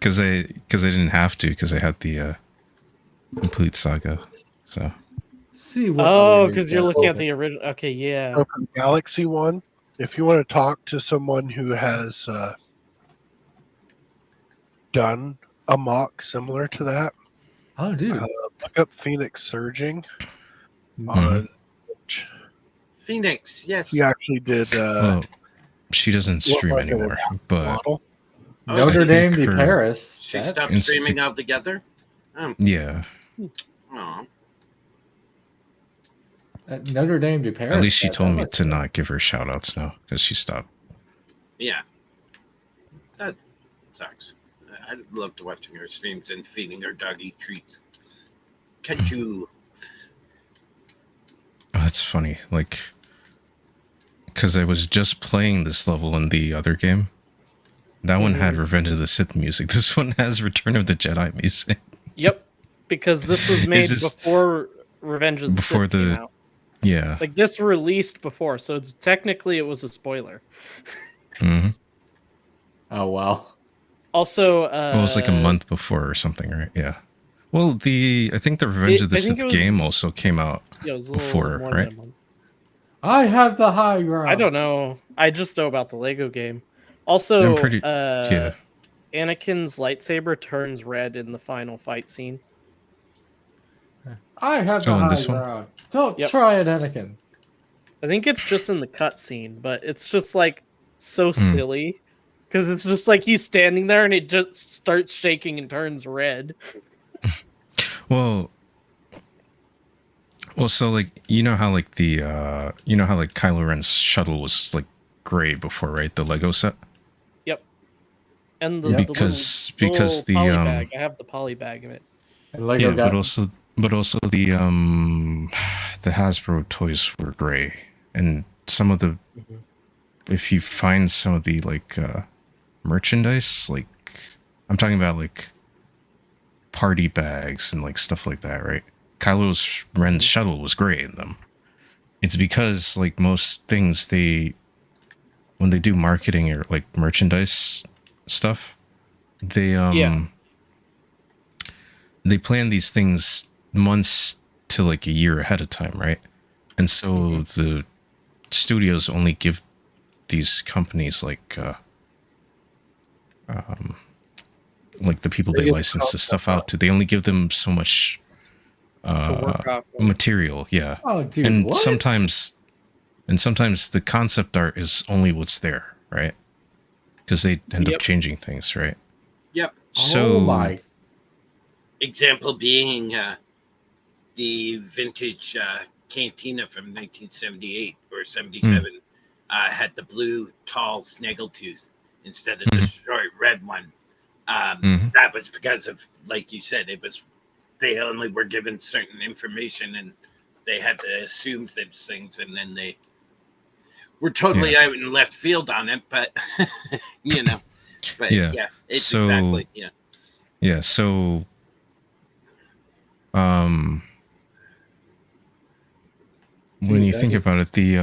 because I didn't have to because I had the complete saga. So See what? Oh, because you're looking at the original. Okay, yeah. So for the Galaxy one, if you want to talk to someone who has done a mock similar to that, Oh, dude. look up Phoenix Surging Mhm. on Phoenix, yes. He actually did. well, she doesn't what stream was it, anymore, an but model. Notre I Dame think de her- Paris. She That- stopped Institute- streaming altogether. yeah, Oh, Notre Dame de Paris. at least she that told me looks to good. not give her shout outs now because she stopped. yeah. That sucks. I loved watching her streams and feeding her doggy treats. Catch you. Oh, that's funny, like because I was just playing this level in the other game. That one had Revenge of the Sith music. This one has Return of the Jedi music. Yep. Because this was made this- before Revenge of the before Sith came the- out. Yeah. Like this released before, so it's technically it was a spoiler. hmm Oh wow. Also, Well, it was like a month before or something, right? Yeah. Well, I think the Revenge of the I think Sith it was- game also came out. Yeah, it was a before, little more right? than a month. I have the high ground. I don't know. I just know about the Lego game. Also, I'm pretty- yeah. Anakin's lightsaber turns red in the final fight scene. I have the Oh, and high this one? ground. Don't Yep. try it, Anakin. I think it's just in the cutscene, but it's just like so Hmm. silly because it's just like he's standing there and it just starts shaking and turns red. Well, so like you know how like the like Kylo Ren's shuttle was like gray before, right? The Lego set. Yep. And the Because little the poly bag. I have the poly bag of it. And Lego yeah, got but also the Hasbro toys were gray, and some of the if you find some of the like merchandise, like I'm talking about like party bags and like stuff like that, right? Kylo's Ren's shuttle was gray in them. It's because like most things when they do marketing or like merchandise stuff, they they plan these things months to like a year ahead of time, right? And so the studios only give these companies like the people they get license the stuff out to, they only give them so much To work off of. material, yeah. Oh, dude, and what? sometimes the concept art is only what's there, right? Because they end Yep. up changing things, right? Yep. So oh my. Example being the vintage cantina from 1978 or 77 had the blue tall snaggletooth instead of the short red one. That was because of, like you said, they only were given certain information and they had to assume those things, and then they were totally out in left field on it. But you know, but Yeah. yeah, it's So- exactly yeah, so when Dude, you that think is- about it, the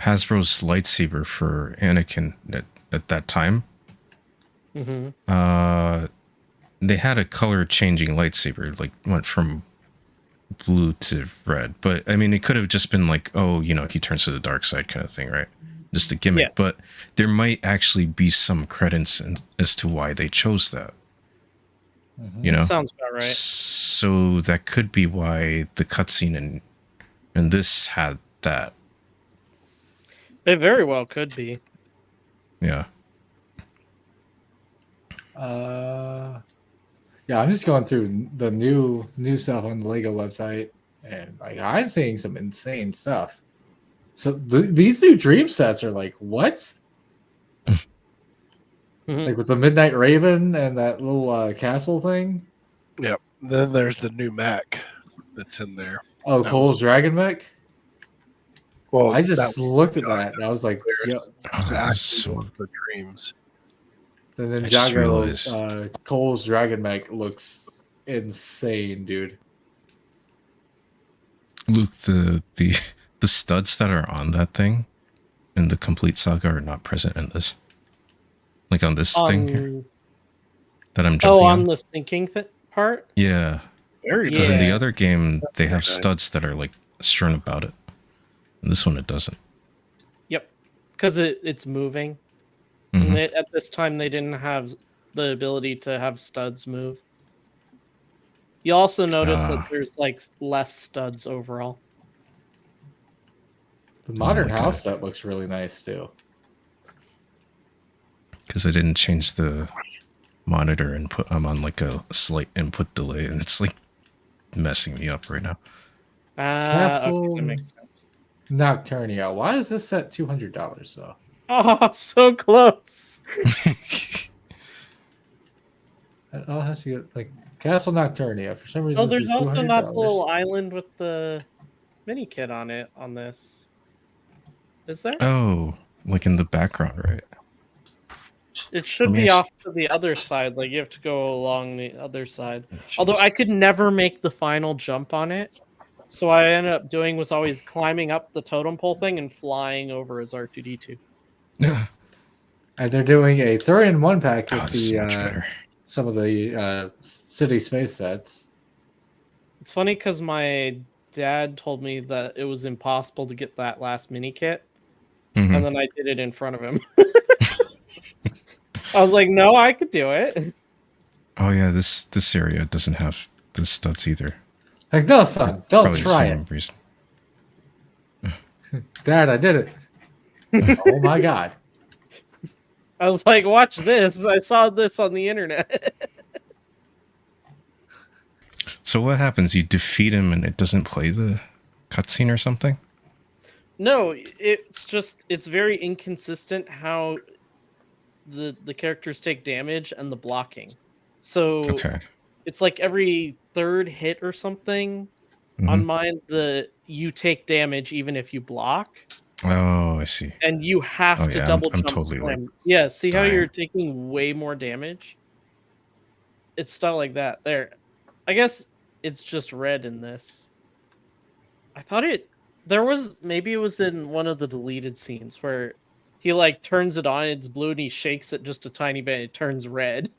Hasbro's lightsaber for Anakin at that time, Mhm. they had a color changing lightsaber, like went from blue to red. But I mean, it could have just been like, oh, you know, he turns to the dark side kind of thing, right? Just a gimmick. Yeah. But there might actually be some credence as to why they chose that. You know, Sounds about right. so that could be why the cutscene and this had that. It very well could be. Yeah. Yeah, I'm just going through the new stuff on the Lego website, and like I'm seeing some insane stuff. So these new dream sets are like what? Like with the Midnight Raven and that little castle thing. Yep. Then there's the new Mac that's in there. Oh, That Cole's Dragon Mech. Well, I just that looked at that and I was like, There's- yo. was Oh, actually so one for dreams. The I just Ninjago Cole's Dragon Mech looks insane, dude. Luke, the studs that are on that thing, in the complete saga are not present in this. Like on this thing here that I'm jumping on on. the sinking part. Yeah, Very because in the Yeah. other game they have Very nice. studs that are like strewn about it. In this one it doesn't. Yep, because it's moving. Mhm. And at this time, they didn't have the ability to have studs move. You also notice that there's like less studs overall. The modern like house that looks really nice too. Because I didn't change the monitor input. I'm on like a slight input delay, and it's like messing me up right now. Castle Okay, that makes sense. Nocturnia. Why is this at $200 though? Oh, so close. I'll have to get like Castle Nocturnia. For some reason, Oh, this there's is also $200. not the little island with the mini kit on it on this. Is there? Oh, like in the background, right? It should me be actually- off to the other side. Like you have to go along the other side. Oh, Although jeez. I could never make the final jump on it. So what I ended up doing was always climbing up the totem pole thing and flying over as R2D2. And they're doing a 3-in-1 pack Oh, with this is much better. some of the city space sets. It's funny because my dad told me that it was impossible to get that last mini kit, Mhm. and then I did it in front of him. I was like, "No, I could do it." Oh yeah, this area doesn't have the studs either. Like, no, son, don't Probably the try same it. reason. Dad, I did it. Oh my god. I was like, "Watch this! I saw this on the internet." So what happens? You defeat him and it doesn't play the cutscene or something? No, it's very inconsistent how the characters take damage and the blocking. So Okay. it's like every third hit or something. Mhm. On mine, you take damage even if you block, Oh, I see. and you have Oh, to yeah, double I'm jump totally, like, slam. Yeah, see how you're dying. taking way more damage? It's stuff like that. There, I guess it's just red in this. I thought maybe it was in one of the deleted scenes where he like turns it on, it's blue, and he shakes it just a tiny bit, and it turns red.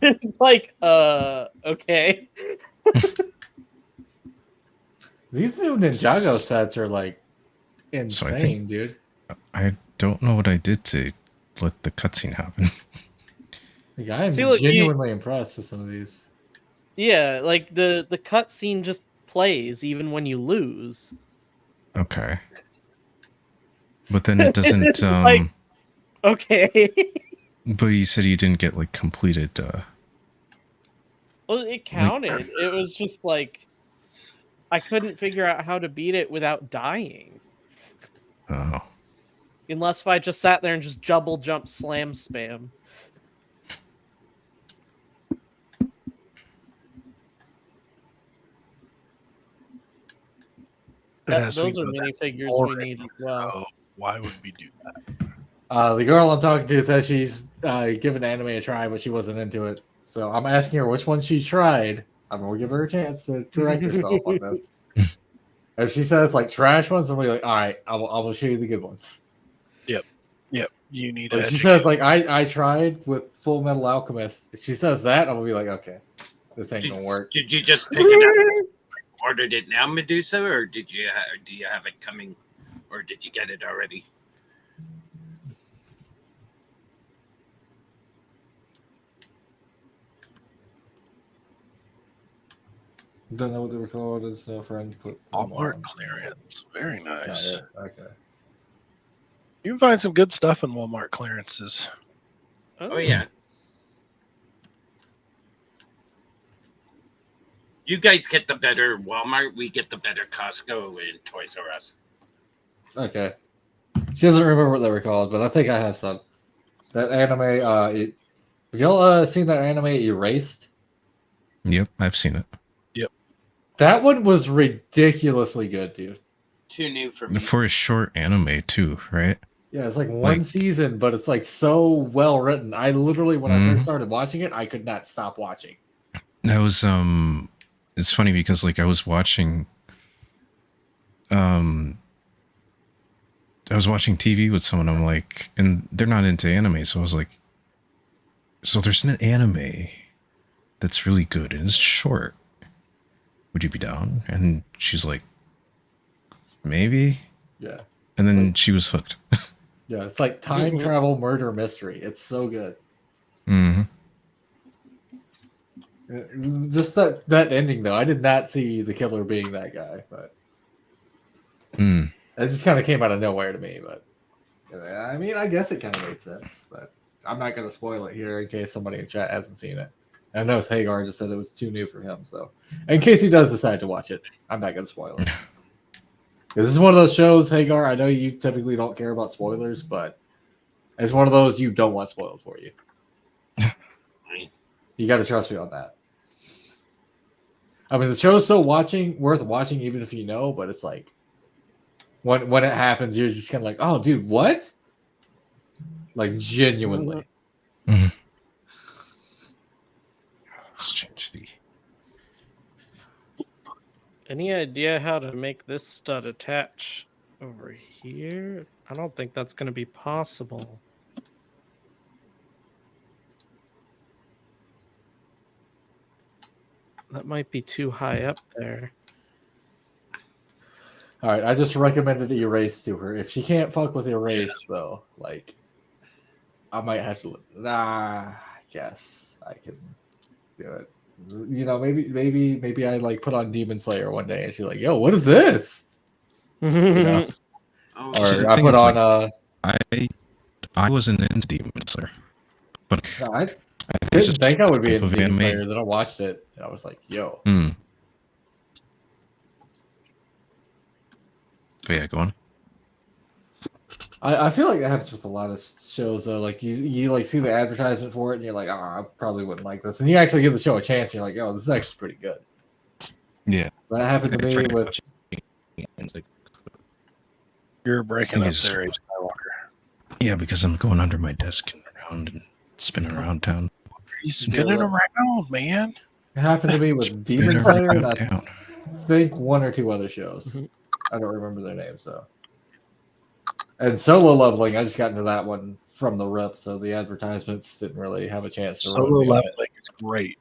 It's like, okay. These new Ninjago sets are like So I insane, think- dude. I don't know what I did to let the cutscene happen. Like, I am See, look, genuinely impressed with some of these. Yeah, like the cutscene just plays even when you lose. Okay. But then it doesn't It's like- Okay. but you said you didn't get like completed Well, it counted. It was just like I couldn't figure out how to beat it without dying. oh. Unless if I just sat there and just double jump slam spam. It has to be Those are good. minifigures we boring. need as well. Oh, why would we do that? The girl I'm talking to says she's given anime a try, but she wasn't into it. So I'm asking her which one she tried. I'm gonna give her a chance to correct herself on this. If she says like trash ones, I'm gonna be like, all right, I will show you the good ones. Yep, you need But to. if she says like I tried with Full Metal Alchemist, if she says that, I'm gonna be like, okay, this ain't gonna work. Did you just pick it up, ordered it now, Medusa, or do you have it coming, or did you get it already? Don't know what they were called. As a friend put them Walmart on. clearance. Very Got nice. it. Okay. You can find some good stuff in Walmart clearances. Oh yeah. You guys get the better Walmart. We get the better Costco and Toys R Us. Okay. She doesn't remember what they were called, but I think I have some. That anime. Have y'all seen that anime Erased? Yep, I've seen it. That one was ridiculously good, dude. Too new for me. For a short anime too, right? Yeah, it's like one Like- season, but it's like so well written. I literally, when I Mhm. first started watching it, I could not stop watching. That was it's funny because like I was watching I was watching TV with someone. I'm like, and they're not into anime, so I was like, so there's an anime that's really good and it's short. Would you be down? And she's like, maybe. Yeah. And then she was hooked. Yeah, it's like time travel murder mystery. It's so good. Mm-hmm. Just that ending though. I did not see the killer being that guy, but Mm. it just kind of came out of nowhere to me. But I mean, I guess it kind of made sense. But I'm not going to spoil it here in case somebody in chat hasn't seen it. I know Hagar just said it was too new for him. So in case he does decide to watch it, I'm not going to spoil it. This is one of those shows, Hagar. I know you typically don't care about spoilers, but it's one of those you don't want spoiled for you. You got to trust me on that. I mean, the show's still worth watching, even if you know. But it's like when it happens, you're just kind of like, "Oh, dude, what?" Like genuinely. Mm-hmm. Let's change the. Any idea how to make this stud attach over here? I don't think that's going to be possible. That might be too high up there. All right, I just recommended erase to her. If she can't fuck with erase, though, like, I might have to. I guess I can do it. You know, maybe I like put on Demon Slayer one day, and she's like, "Yo, what is this?" You know, Oh, So or the I thing put is, on I wasn't into Demon Slayer, but no, I I think didn't it's think I would be type into of Demon anime. Slayer. Then I watched it, and I was like, "Yo." Mm. But yeah, go on. I feel like that happens with a lot of shows though. Like you like see the advertisement for it, and you're like, "Oh, I probably wouldn't like this," and you actually give the show a chance, and you're like, "Oh, this is actually pretty good." Yeah. That happened to I me tried with. watching it, and it's like, You're breaking Thing up is- there, Abe Skywalker. yeah, because I'm going under my desk and around and spinning around town. He's spinning around, man. It happened to me with Demon Spinning Slayer, and around I town. think one or two other shows. I don't remember their names, so. And Solo Leveling, I just got into that one from the rip, so the advertisements didn't really have a chance to Solo ruin me on it. leveling is great.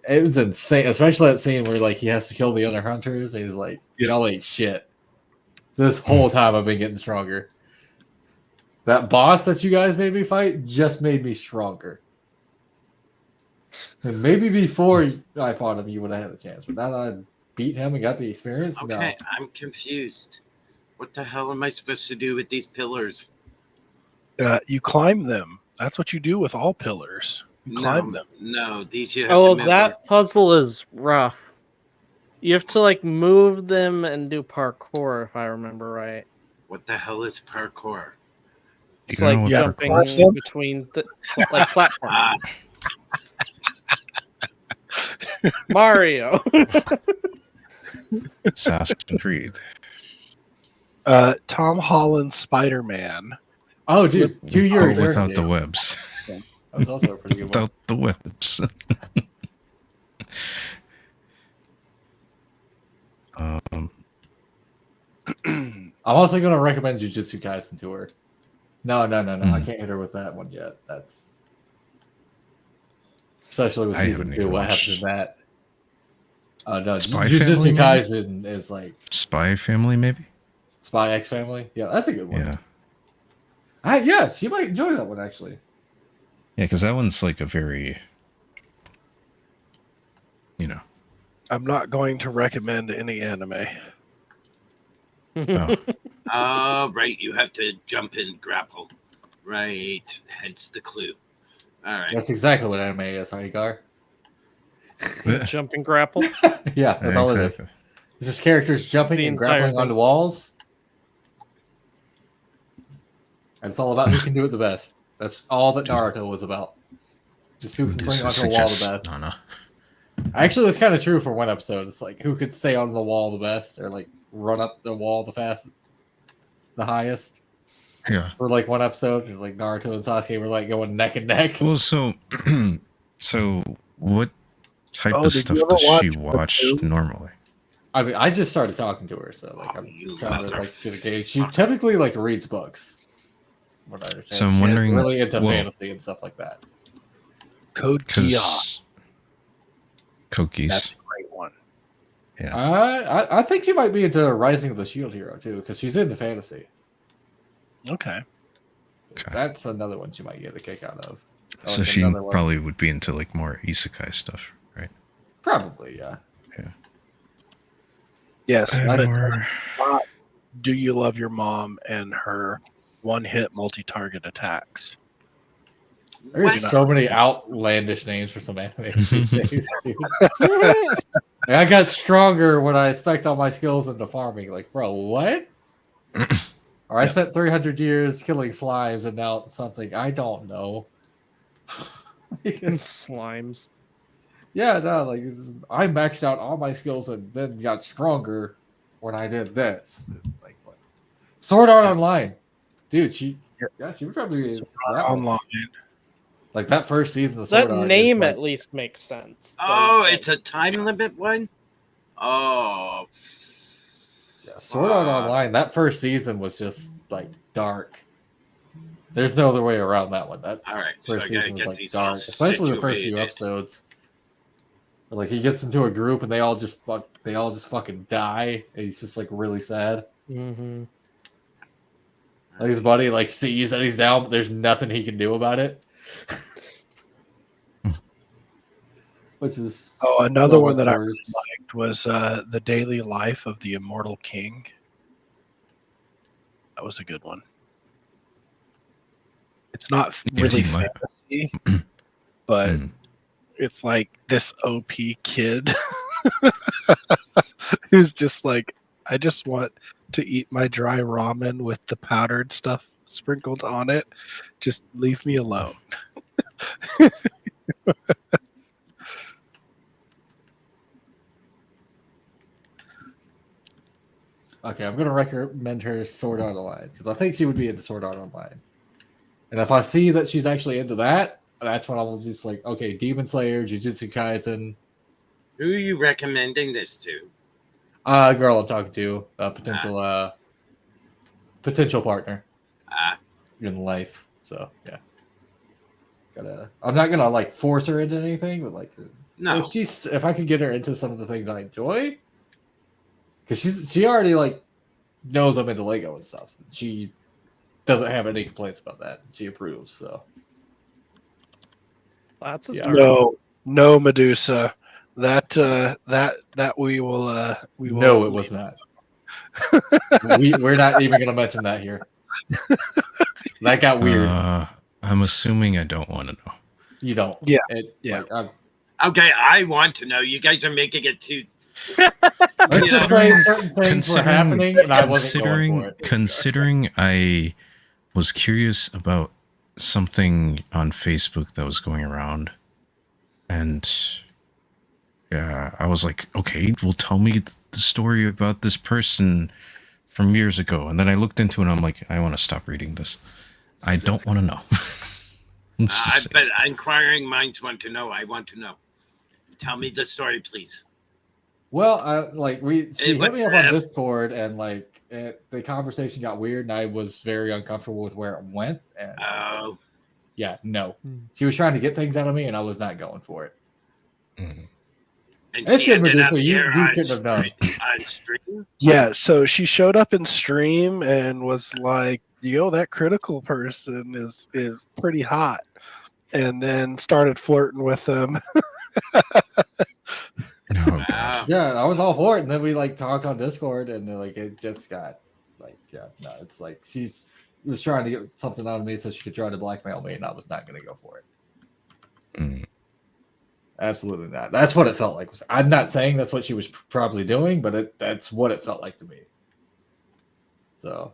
It was insane, especially that scene where like he has to kill the other hunters, and he's like, "Y'all ain't shit." This whole time I've been getting stronger. That boss that you guys made me fight just made me stronger. And maybe before I fought him, you would have had a chance, but now that I beat him and got the experience, no. okay. I'm confused. What the hell am I supposed to do with these pillars? You climb them. That's what you do with all pillars. You climb them. No, these you have Oh, to move that up. puzzle is rough. You have to like move them and do parkour, if I remember right. What the hell is parkour? It's You know like what jumping parkour is? between like platforming. Ah, Mario. Assassin's Creed. Tom Holland's Spider-Man. Oh, dude, 2 year But eternity. without the webs. That was also a pretty good one. Without the webs. I'm also going to recommend Jujutsu Kaisen to her. No. I Mhm. can't hit her with that one yet. That's especially with I season haven't 2. even What happens in watched- that? No, Spy Jujutsu Family, maybe? Kaisen is like Spy Family, maybe? Spy X Family. Yeah, that's a good one. Yeah. Yeah, she might enjoy that one actually. Yeah, because that one's like a very, you know. I'm not going to recommend any anime. Oh. oh, right. You have to jump and grapple. Right. Hence the clue. All right. That's exactly what anime is, Hagar. Jump and grapple. Yeah, that's all it is. Exactly. It's just characters jumping The and entire grappling thing. onto walls. And it's all about who can do it the best. That's all that Naruto was about. Just who can cling onto a wall the best. No. Actually, that's kind of true for one episode. It's like who could stay on the wall the best, or like run up the wall the fastest, the highest. Yeah. For like one episode, it's like Naruto and Sasuke were like going neck and neck. Well, so what type Oh, of did stuff you ever does she watch watch Platoon? normally? I mean, I just started talking to her, so like Oh, I'm you trying to mother- like get a gauge. She typically like reads books. What I understand. So I'm She's wondering- really into well- fantasy and stuff like that. Code Geass. Because That's Koki's. a great one. Yeah. I think she might be into Rising of the Shield Hero too, because she's into fantasy. Okay. Okay. That's another one she might get a kick out of. So Like she another one. probably would be into like more isekai stuff, right? Probably, yeah. Yes, And but more. not Do You Love Your Mom and her one-hit multi-target attacks. There's What? so many outlandish names for some anime these days, dude. I got stronger when I spec'd all my skills into farming. Like, bro, what? Or I Yeah. spent 300 years killing slimes and now something I don't know. Slimes. Yeah, no, like I maxed out all my skills and then got stronger when I did this. It's like what? Sword Art Online, dude. She would probably be that one. Online. Like that first season of Sword That Art. name is like, at least makes sense. but Oh, like- it's a time limit one? Oh. yeah, Sword Art Fuck. Online. That first season was just like dark. There's no other way around that one. That All right, so I first gotta season was get like these all dark, especially the first few situated. episodes. Like he gets into a group and they all just fucking die. And he's just like really sad. Mhm. Like his buddy like sees that he's down, but there's nothing he can do about it. Which is Another so one much that I worse. really liked was The Daily Life of the Immortal King. That was a good one. It's not Yes, really he might. fantasy, but Mm. it's like this OP kid who's just like, I just want to eat my dry ramen with the powdered stuff sprinkled on it. Just leave me alone. Okay, I'm gonna recommend her Sword Art Online because I think she would be into Sword Art Online. And if I see that she's actually into that, that's when I will just like, okay, Demon Slayer, Jujutsu Kaisen, Who are you recommending this to? girl I'm talking to, potential partner Ah, in life. So yeah, I'm not gonna like force her into anything, but like, No. if I could get her into some of the things I enjoy, because she already like knows I'm into Lego and stuff. She doesn't have any complaints about that. She approves. So That's a Yeah. start. No, Medusa. That we will no, it was not. We're not even gonna mention that here. That got weird. I'm assuming I don't want to know. You don't. Yeah, It, yeah. Like, okay, I want to know. You guys are making it too. let's just say certain things were happening, and I wasn't going for it. Considering I was curious about something on Facebook that was going around, and yeah, I was like, okay, well, tell me the story about this person from years ago. And then I looked into it and I'm like, I want to stop reading this. I don't want to know. Let's just say. But inquiring minds want to know. I want to know. Tell me the story, please. Well, she hit But, me up on Discord, and like the conversation got weird, and I was very uncomfortable with where it went. And Oh, yeah, no, she was trying to get things out of me, and I was not going for it. Mhm. and It's she good, ended up Medusa. You here couldn't have done. on stream. Yeah, so she showed up in stream and was like, "Yo, that critical person is pretty hot," and then started flirting with him. Oh, God. Wow. Yeah, I was all for it, and then we like talked on Discord, and then, like it just got like, yeah, no, it's like she was trying to get something out of me so she could try to blackmail me, and I was not going to go for it. Mm. Absolutely not. That's what it felt like. I'm not saying that's what she was probably doing, but that's what it felt like to me. So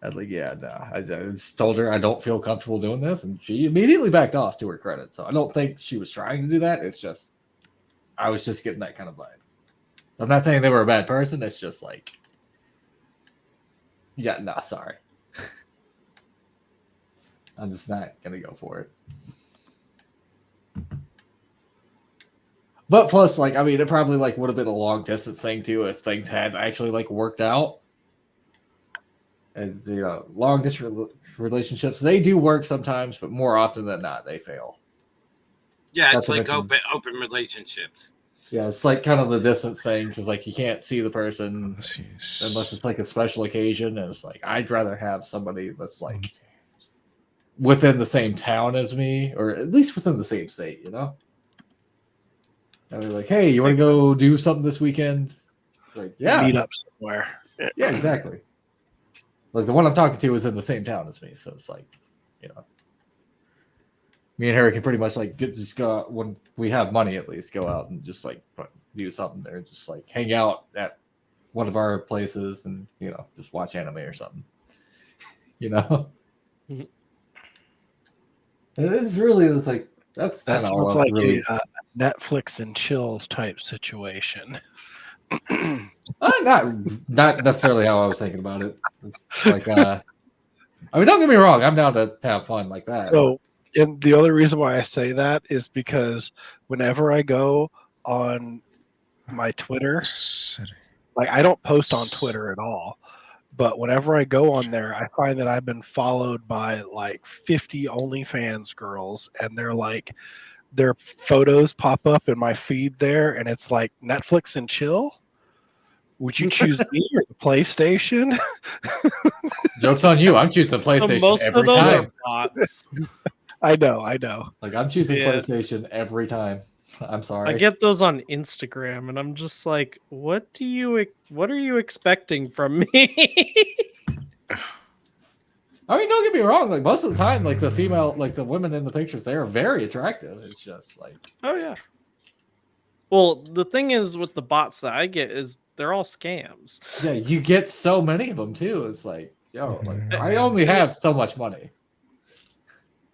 I was like, yeah, no. I just told her I don't feel comfortable doing this, and she immediately backed off, to her credit. So I don't think she was trying to do that. It's just I was just getting that kind of vibe. I'm not saying they were a bad person. It's just like, yeah, nah, sorry. I'm just not gonna go for it. But plus, like, I mean, it probably like would have been a long distance thing too if things had actually like worked out. And long distance relationships, they do work sometimes, but more often than not, they fail. Yeah, Not it's to like mention- open relationships. Yeah, it's like kind of the distance thing because like you can't see the person Let's see. unless it's like a special occasion, and it's like I'd rather have somebody that's like within the same town as me, or at least within the same state. And they're like, hey, you want to go do something this weekend? Like, yeah, Meet up somewhere. yeah, exactly. Like the one I'm talking to is in the same town as me, so it's like, me and Harry can pretty much like just go out when we have money at least go out and just like do something there, just like hang out at one of our places and just watch anime or something. Mhm. And it's really it's like that's That kind of all sounds I like really. a Netflix and chills type situation. Not necessarily how I was thinking about it. It's like I mean, don't get me wrong, I'm down to have fun like that. So, and the other reason why I say that is because whenever I go on my Twitter, like I don't post on Twitter at all, but whenever I go on there, I find that I've been followed by like 50 OnlyFans girls, and their photos pop up in my feed there, and it's like Netflix and chill. Would you choose me or the PlayStation? Joke's on you. I'm choosing So PlayStation most every of those time. are bots. I know. Like I'm choosing Yeah. PlayStation every time. I'm sorry. I get those on Instagram, and I'm just like, what are you expecting from me? I mean, don't get me wrong. Like most of the time, like the female, like the women in the pictures, they are very attractive. It's just like, Oh yeah. Well, the thing is with the bots that I get is they're all scams. yeah, you get so many of them too. It's like, like Mhm. I only have so much money.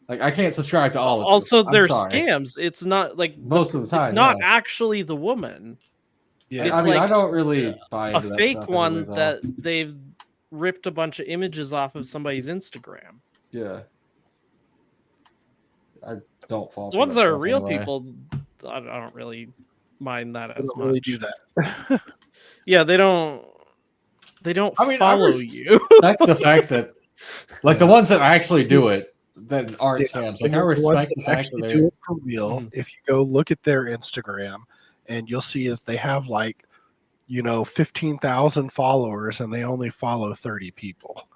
Like I can't subscribe to all of Also, you. I'm they're sorry. scams. It's not like Most of the it's time, not yeah. actually the woman. Yeah. It's I mean, I like don't really buy a into that fake stuff anyway, one though. that they've ripped a bunch of images off of somebody's Instagram. Yeah, I don't fall. The for ones that that are stuff real anyway. people, I don't really mind that I as don't much. really do that. Yeah, they don't I mean, follow I you. respect the fact that, like, the ones that actually do it that aren't Yeah, scams. and Like, I the ones respect that the fact that actually they're. do it for real, Mhm. if you go look at their Instagram, and you'll see that they have like 15,000 followers, and they only follow 30 people.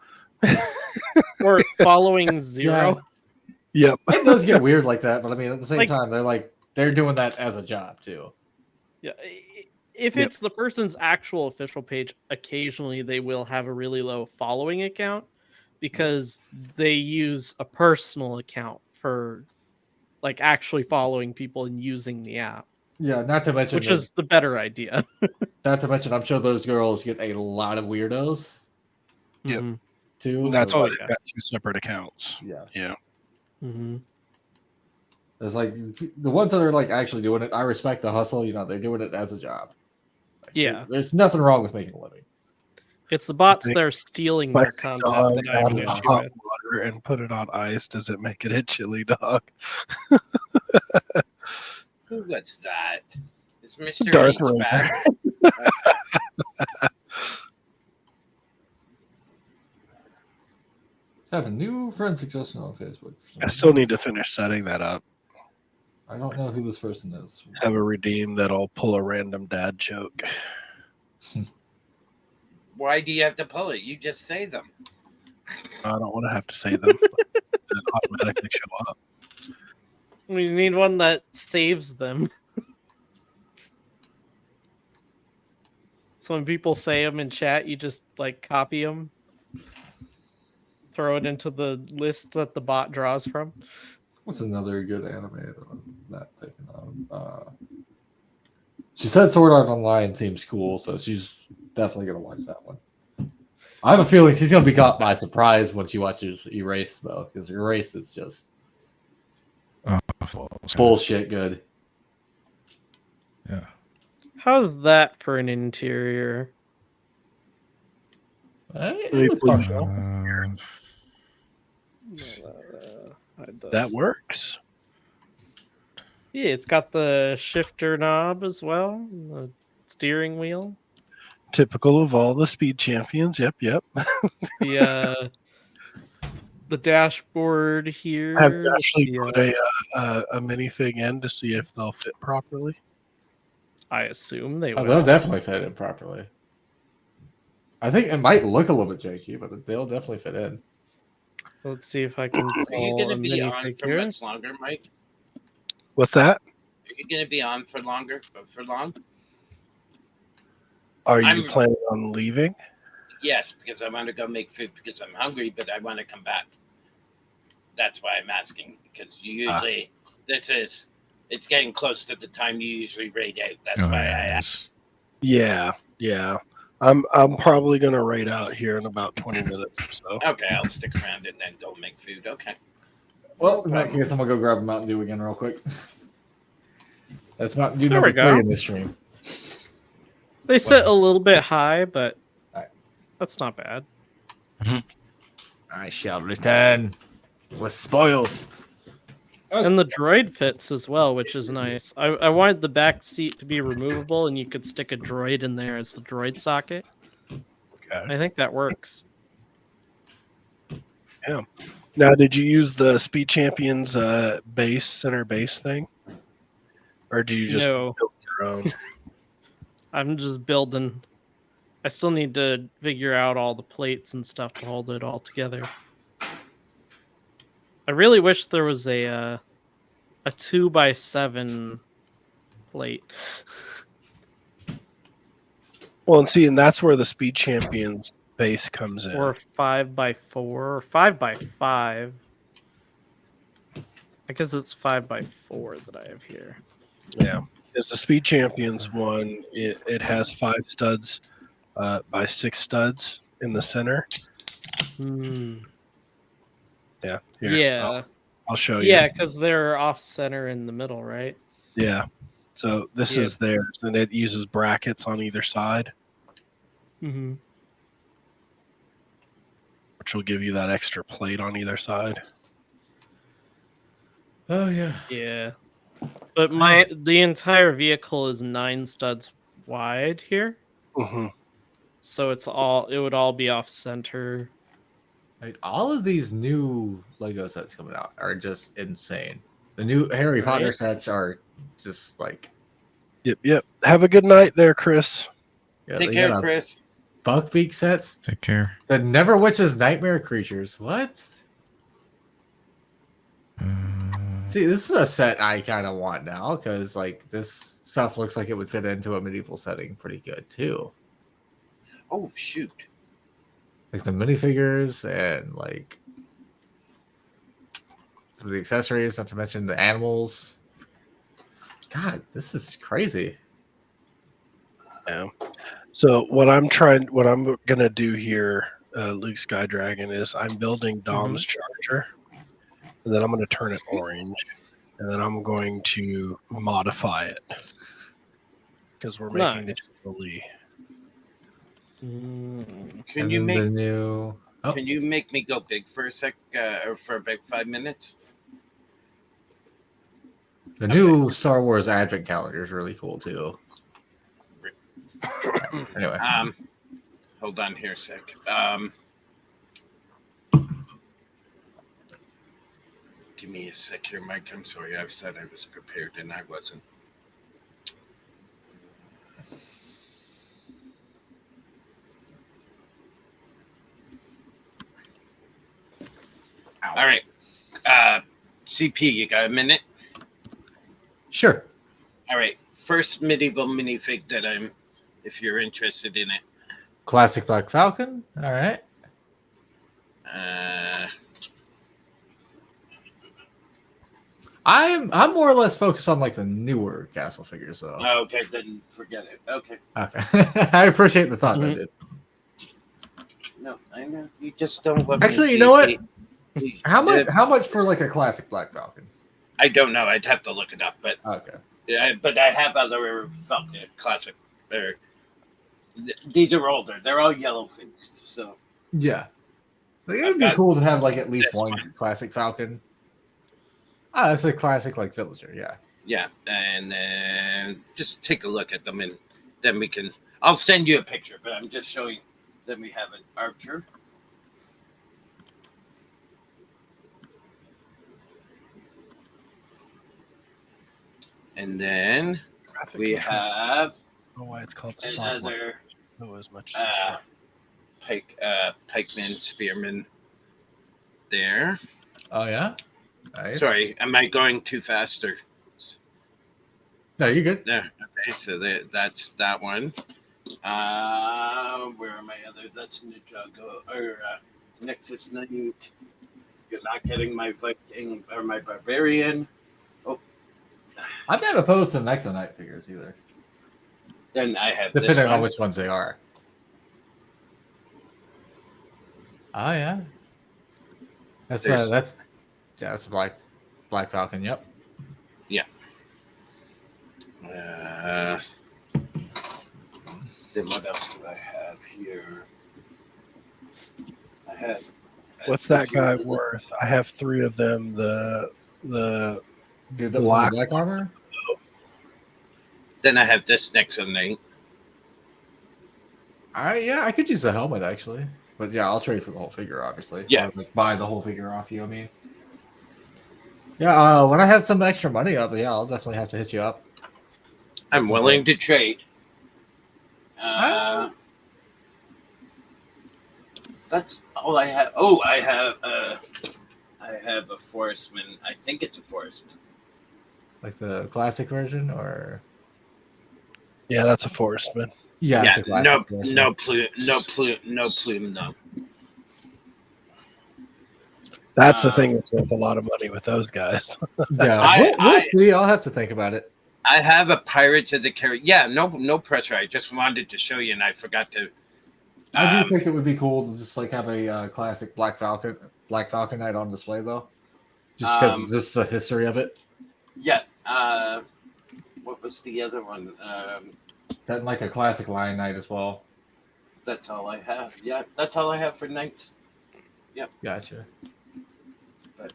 Or following zero. Yep. It does get weird like that, but I mean, at the same Like- time, they're doing that as a job too. Yeah. If Yep. it's the person's actual official page, occasionally they will have a really low following account because they use a personal account for like actually following people and using the app, Yeah, not to mention, which is the better idea. I'm sure those girls get a lot of weirdos Yep. Mhm. too. And that's so, why Oh, they've yeah. got two separate accounts. yeah, Yeah. Mhm. it's like the ones that are like actually doing it. I respect the hustle. They're doing it as a job. Like, Yeah. there's nothing wrong with making a living. It's the bots They that are stealing their Spicy content dog that I have out an of issue hot with. water and put it on ice. Does it make it a chili dog? What's that? Is Mr. Darth H Vader. back? Have a new friend suggestion on Facebook. I still need to finish setting that up. I don't know who this person is. Have a redeem that'll pull a random dad joke. Why do you have to pull it? You just say them. I don't want to have to say them. They automatically show up. We need one that saves them. So when people say them in chat, you just like copy them, throw it into the list that the bot draws from. What's another good anime that I'm not thinking of? She said Sword Art Online seems cool, so she's definitely gonna watch that one. I have a feeling she's gonna be caught by surprise when she watches Erase, though, because Erase is just bullshit good. Yeah. How's that for an interior? It Really looks please. functional. Hide those. That works. Yeah, it's got the shifter knob as well, the steering wheel. Typical of all the speed champions. Yep, yep. The dashboard Have here. you With actually the, put a minifig in to see if they'll fit properly? I assume they Oh, will. they'll definitely fit in properly. I think it might look a little bit janky, but they'll definitely fit in. Let's see if I can Are you pull going a to be on minifig for here. much longer, Mike? What's that? Are you going to be on for longer? For long? Are you I'm- planning on leaving? Yes, because I want to go make food because I'm hungry, but I want to come back. That's why I'm asking, because usually it's getting close to the time you usually raid out. That's Oh why yeah, I it asked. is. Yeah. I'm probably gonna raid out here in about 20 minutes or so. Okay, I'll stick around and then go make food. Okay. Well, in that case, I'm gonna go grab a Mountain Dew again real quick. That's Mountain Dew There we number 3 go. in this stream. They sit a little bit high, but Alright. that's not bad. I shall return with spoils. And the droid fits as well, which is nice. I wanted the back seat to be removable and you could stick a droid in there as the droid socket. Okay. I think that works. Now, did you use the Speed Champions center base thing, or do you just No, build your own? I'm just building. I still need to figure out all the plates and stuff to hold it all together. I really wish there was a 2x7 plate. Well, and see, and that's where the Speed Champions base comes in. Or 5x4 or 5x5. I guess it's 5x4 that I have here. Yeah, it's the Speed Champions one. It has 5 studs by 6 studs in the center. Hmm. Yeah. Here, Yeah. I'll show you. Yeah, because they're off center in the middle, right? Yeah. So this Yeah. is theirs, and it uses brackets on either side, Mm-hmm. which will give you that extra plate on either side. Oh yeah. Yeah. But the entire vehicle is 9 studs wide here. Mm-hmm. So it would all be off center. Like, all of these new Lego sets coming out are just insane. The new Harry Potter Right? sets are just like, Yep. Have a good night there, Chris. yeah, Take they care, got Chris. Buckbeak sets. Take care. The Never Witch's Nightmare Creatures. What? See, this is a set I kind of want now because like this stuff looks like it would fit into a medieval setting pretty good too. Oh shoot! Like the minifigures and like some of the accessories, not to mention the animals. God, this is crazy. Yeah. So what I'm gonna do here, Luke Skydragon, is I'm building Dom's charger, and then I'm gonna turn it orange, and then I'm going to modify it because we're making the Nice. Jubilee. Mm. Can And you then make the new? Oh, Can you make me go big for a sec, or for about 5 minutes? the new Star Wars Advent calendar is really cool too. Anyway, Hold on here a sec. Give me a sec here, Mike. I'm sorry. I've said I was prepared and I wasn't. All right. CP, you got a minute? sure. All right. First medieval minifig that if you're interested in it. Classic Black Falcon. All right. I'm more or less focused on like the newer castle figures though. Okay, then forget it. Okay. Okay. I appreciate the thought, Mhm. dude. No, I know. You just don't want Actually, me you know what? Please. How much for like a classic Black Falcon? I don't know. I'd have to look it up, but Okay. yeah, but I have other Falcon classic. These are older. They're all yellow finished. So Yeah. Like, it'd I've be got cool to have like at least this one one. classic Falcon. Ah, it's a classic like villager, yeah. Yeah, and then just take a look at them, and then we can. I'll send you a picture, but I'm just showing. Then we have an archer. And then Traffic we control. I have don't know why it's called the stoplight. another No, as much as pikeman, spearman there. Oh yeah. Nice. Sorry, am I going too fast or? No, you're good. There. Okay, so that's that one. Where are my other? That's Ninjago or Nexus Knight. You're not getting my Viking or my barbarian. Oh, I'm not opposed to Nexonite figures either, then I have this depending on one. which ones they are. Oh yeah. That's There's- that's a Black Falcon. Yep. Then what else do I have here? I have. what's that guy worth? I have 3 of them. The Dude, that was Black- the black armor. Then I have this Nexus Knight. Yeah, I could use the helmet actually, but yeah, I'll trade for the whole figure, obviously. Yeah. Or, like, buy the whole figure off you. I mean, yeah. When I have some extra money up, yeah, I'll definitely have to hit you up. I'm That's willing okay. to trade. That's all I have. Oh, I have a Forestman. I think it's a Forestman. Like the classic version, or yeah, that's a Forestman. yeah, Yeah, it's a classic version. no plume, no. That's the thing that's worth a lot of money with those guys. Yeah, we'll see. I'll have to think about it. I have a Pirates of the Caribbean. Yeah, no pressure. I just wanted to show you, and I forgot to. I do think it would be cool to just like have a classic Black Falcon Knight on display though, just because it's just the history of it. Yeah. What was the other one? That like a classic Lion Knight as well. That's all I have. Yeah, that's all I have for Knights. Gotcha. But